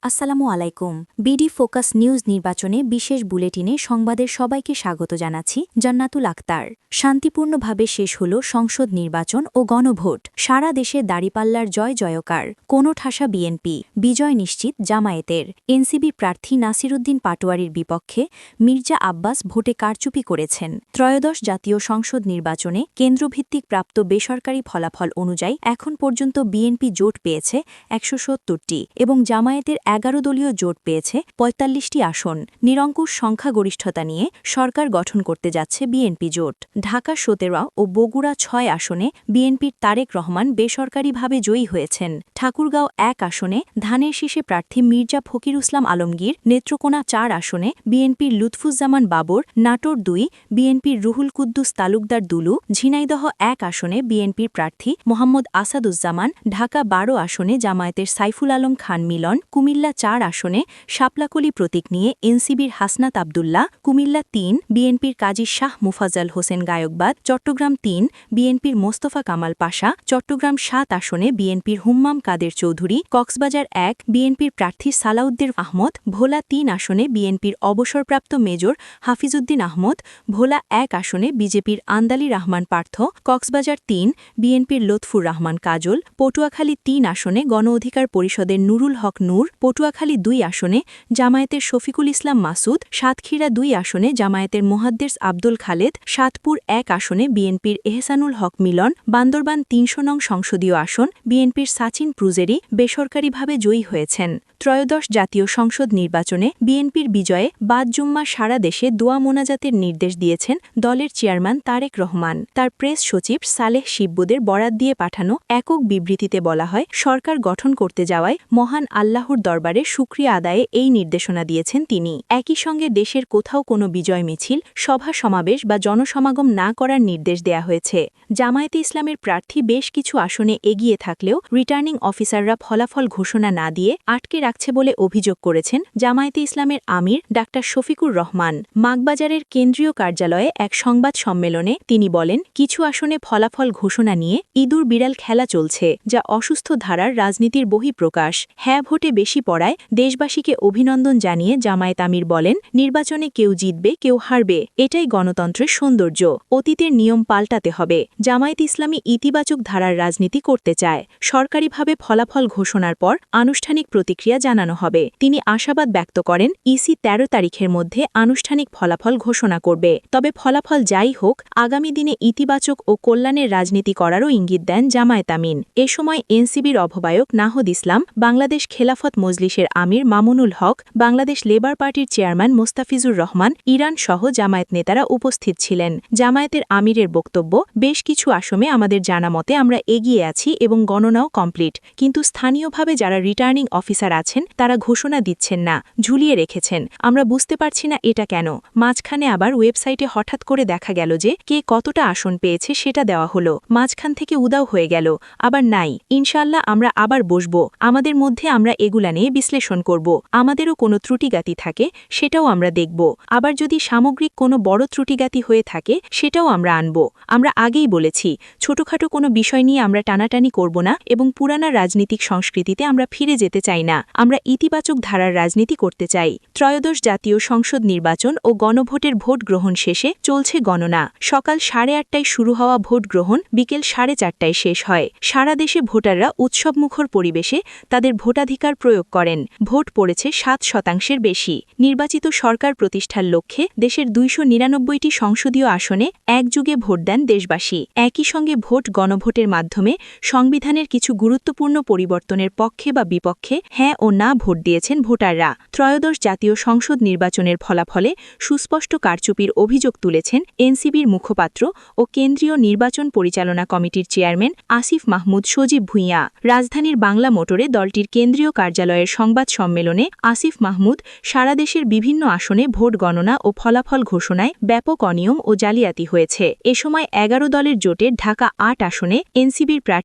আসসালামু আলাইকুম। BD focus news নির্বাচনে বিশেষ বুলেটিনে সংবাদের সবাইকে স্বাগত জানাচ্ছি। জান্নাতুল আক্তার। শান্তিপূর্ণভাবে শেষ হল সংসদ নির্বাচন ও গণভোট। সারা দেশে দাঁড়িপাল্লার জয় জয়কার। কোনো ঠাসা বিএনপি, বিজয় নিশ্চিত জামায়াতের। এনসিবি প্রার্থী নাসিরুদ্দিন পাটোয়ারির বিপক্ষে মির্জা আব্বাস ভোটে কারচুপি করেছেন। ত্রয়োদশ জাতীয় সংসদ নির্বাচনে কেন্দ্রভিত্তিক প্রাপ্ত বেসরকারি ফলাফল অনুযায়ী এখন পর্যন্ত বিএনপি জোট পেয়েছে ১৭০টি এবং জামায়াতের ১১ দলীয় জোট পেয়েছে ৪৫টি আসন। নিরঙ্কুশ সংখ্যাগরিষ্ঠতা নিয়ে সরকার গঠন করতে যাচ্ছে বিএনপি জোট। ঢাকা ১৭ ও বগুড়া ৬ আসনে বিএনপির তারেক রহমান বেসরকারিভাবে জয়ী হয়েছেন। ঠাকুরগাঁও ১ আসনে ধানের শীষে প্রার্থী মির্জা ফকিরুসলাম আলমগীর, নেত্রকোনা ৪ আসনে বিএনপির লুৎফুজ্জামান বাবর, নাটোর ২ বিএনপির রুহুল কুদ্দুস তালুকদার দুলু, ঝিনাইদহ ১ আসনে বিএনপির প্রার্থী মোহাম্মদ আসাদুজ্জামান, ঢাকা ১২ আসনে জামায়াতের সাইফুল আলম খান মিলন, কুমিল্লা ৪ আসনে শাপলাকলি প্রতীক নিয়ে এনসিবির হাসনাত আবদুল্লাহ, কুমিল্লা ৩ বিএনপির কাজী শাহ মুফাজ্জল হোসেন গায়কবাদ, চট্টগ্রাম ৩ বিএনপির মোস্তফা কামাল পাশা, চট্টগ্রাম ৭ আসনে বিএনপির হুম্মাম কাদের চৌধুরী, কক্সবাজার ১ বিএনপির প্রার্থী সালাউদ্দিন আহমদ, ভোলা ৩ আসনে বিএনপির অবসরপ্রাপ্ত মেজর হাফিজউদ্দিন আহমদ, ভোলা ১ আসনে বিজেপির আন্দালি রহমান পার্থ, কক্সবাজার ৩ বিএনপির লুৎফুর রহমান কাজল, পটুয়াখালী ৩ আসনে গণ অধিকার পরিষদের নুরুল হক নূর, পটুয়াখালী ২ আসনে জামায়াতের শফিকুল ইসলাম মাসুদ, সাতক্ষীরা ২ আসনে জামায়াতের মোহাদ্দেস আব্দুল খালেদ, সাতপুর ১ আসনে বিএনপির এহসানুল হক মিলন, বান্দরবান ৩০০ নং সংসদীয় আসন বিএনপির সাচিন প্রুজেরি বেসরকারিভাবে জয়ী হয়েছেন। ত্রয়োদশ জাতীয় সংসদ নির্বাচনে বিএনপির বিজয়ে বাদ জুম্মা সারা দেশে দোয়া মোনাজাতের নির্দেশ দিয়েছেন দলের চেয়ারম্যান তারেক রহমান। তার প্রেস সচিব সালেহ শিববুদের বরাত দিয়ে পাঠানো একক বিবৃতিতে বলা হয়, সরকার গঠন করতে যাওয়ায় মহান আল্লাহর দরবারে শুকরিয়া আদায়ে এই নির্দেশনা দিয়েছেন তিনি। একই সঙ্গে দেশের কোথাও কোনো বিজয় মিছিল, সভা সমাবেশ বা জনসমাগম না করার নির্দেশ দেয়া হয়েছে। জামায়াতে ইসলামের প্রার্থী বেশ কিছু আসনে এগিয়ে থাকলেও রিটার্নিং অফিসাররা ফলাফল ঘোষণা না দিয়ে আটকে রাখছে বলে অভিযোগ করেছেন জামায়াতে ইসলামের আমির ডাক্তার শফিকুর রহমান। মাগবাজারের কেন্দ্রীয় কার্যালয়ে এক সংবাদ সম্মেলনে তিনি বলেন, কিছু আসনে ফলাফল ঘোষণা নিয়ে ইঁদুর বিড়াল খেলা চলছে, যা অসুস্থ ধারার রাজনীতির বহিঃপ্রকাশ। হ্যাঁ ভোটে বেশি পড়ায় দেশবাসীকে অভিনন্দন জানিয়ে জামায়াত আমির বলেন, নির্বাচনে কেউ জিতবে কেউ হারবে, এটাই গণতন্ত্রের সৌন্দর্য। অতীতের নিয়ম পাল্টাতে হবে। জামায়াত ইসলামী ইতিবাচক ধারার রাজনীতি করতে চায়। সরকারিভাবে ফলাফল ঘোষণার পর আনুষ্ঠানিক প্রতিক্রিয়া জানানো হবে। তিনি আশাবাদ ব্যক্ত করেন, ইসি ১৩ তারিখের মধ্যে আনুষ্ঠানিক ফলাফল ঘোষণা করবে। তবে ফলাফল যাই হোক, আগামী দিনে ইতিবাচক ও কল্যাণের রাজনীতি করারও ইঙ্গিত দেন জামায়াত আমিন। এ সময় এনসিবির আহ্বায়ক নাহদ ইসলাম, বাংলাদেশ খেলাফত মজলিসের আমির মামুনুল হক, বাংলাদেশ লেবার পার্টির চেয়ারম্যান মোস্তাফিজুর রহমান, ইরান সহ জামায়াত নেতারা উপস্থিত ছিলেন। জামায়াতের আমিরের বক্তব্য, বেশ কিছু আসনে আমাদের জানা মতে আমরা এগিয়ে আছি এবং গণনাও কমপ্লিট, কিন্তু স্থানীয়ভাবে যারা রিটার্নিং অফিসার আছেন তারা ঘোষণা দিচ্ছেন না, ঝুলিয়ে রেখেছেন। আমরা বুঝতে পারছি না এটা কেন। মাঝখানে আবার ওয়েবসাইটে হঠাৎ করে দেখা গেল যে কে কতটা আসন পেয়েছে সেটা দেওয়া হলো, মাঝখান থেকে উদাও হয়ে গেল, আবার নাই। ইনশাল্লাহ আমরা আবার বসব, আমাদের মধ্যে আমরা এগুলা নিয়ে বিশ্লেষণ করব। আমাদেরও কোনো ত্রুটিগাতি থাকে সেটাও আমরা দেখব। আবার যদি সামগ্রিক কোনো বড় ত্রুটিগাতি হয়ে থাকে সেটাও আমরা আনব। আমরা আগেই বলেছি, ছোটখাটো কোনো বিষয় নিয়ে আমরা টানাটানি করব না এবং পুরানা রাজনীতিক সংস্কৃতিতে আমরা ফিরে যেতে চাই না। আমরা ইতিবাচক ধারার রাজনীতি করতে চাই। ত্রয়োদশ জাতীয় সংসদ নির্বাচন ও গণভোটের ভোট গ্রহণ শেষে চলছে গণনা। সকাল 8:30টায় শুরু হওয়া ভোট গ্রহণ বিকেল 4:30টায় শেষ হয়। সারা দেশে ভোটাররা উৎসবমুখর পরিবেশে তাদের ভোটাধিকার প্রয়োগ করেন। ভোট পড়েছে 7% বেশি। নির্বাচিত সরকার প্রতিষ্ঠার লক্ষ্যে দেশের 299টি সংসদীয় আসনে একযুগে ভোট দেন দেশবাসী। একই সঙ্গে ভোট গণভোটের মাধ্যমে সংবিধানের কিছু গুরুত্বপূর্ণ পরিবর্তনের পক্ষে বা বিপক্ষে হ্যাঁ ও না ভোট দিয়েছেন ভোটাররা। ত্রয়োদশ জাতীয় সংসদ নির্বাচনের ফলাফলে সুস্পষ্ট কারচুপির অভিযোগ তুলেছেন এনসিবির মুখপাত্র ও কেন্দ্রীয় নির্বাচন পরিচালনা কমিটির চেয়ারম্যান আসিফ মাহমুদ সজীব ভুঁইয়া। রাজধানীর বাংলা মোটরে দলটির কেন্দ্রীয় কার্যালয়ের সংবাদ সম্মেলনে আসিফ মাহমুদ সারা দেশের বিভিন্ন আসনে ভোট গণনা ও ফলাফল ঘোষণায় ব্যাপক অনিয়ম ও জালিয়াতি হয়েছে। এ সময় 11 দলের জোটের ঢাকা 8 আসনে এনসিবির প্রার্থী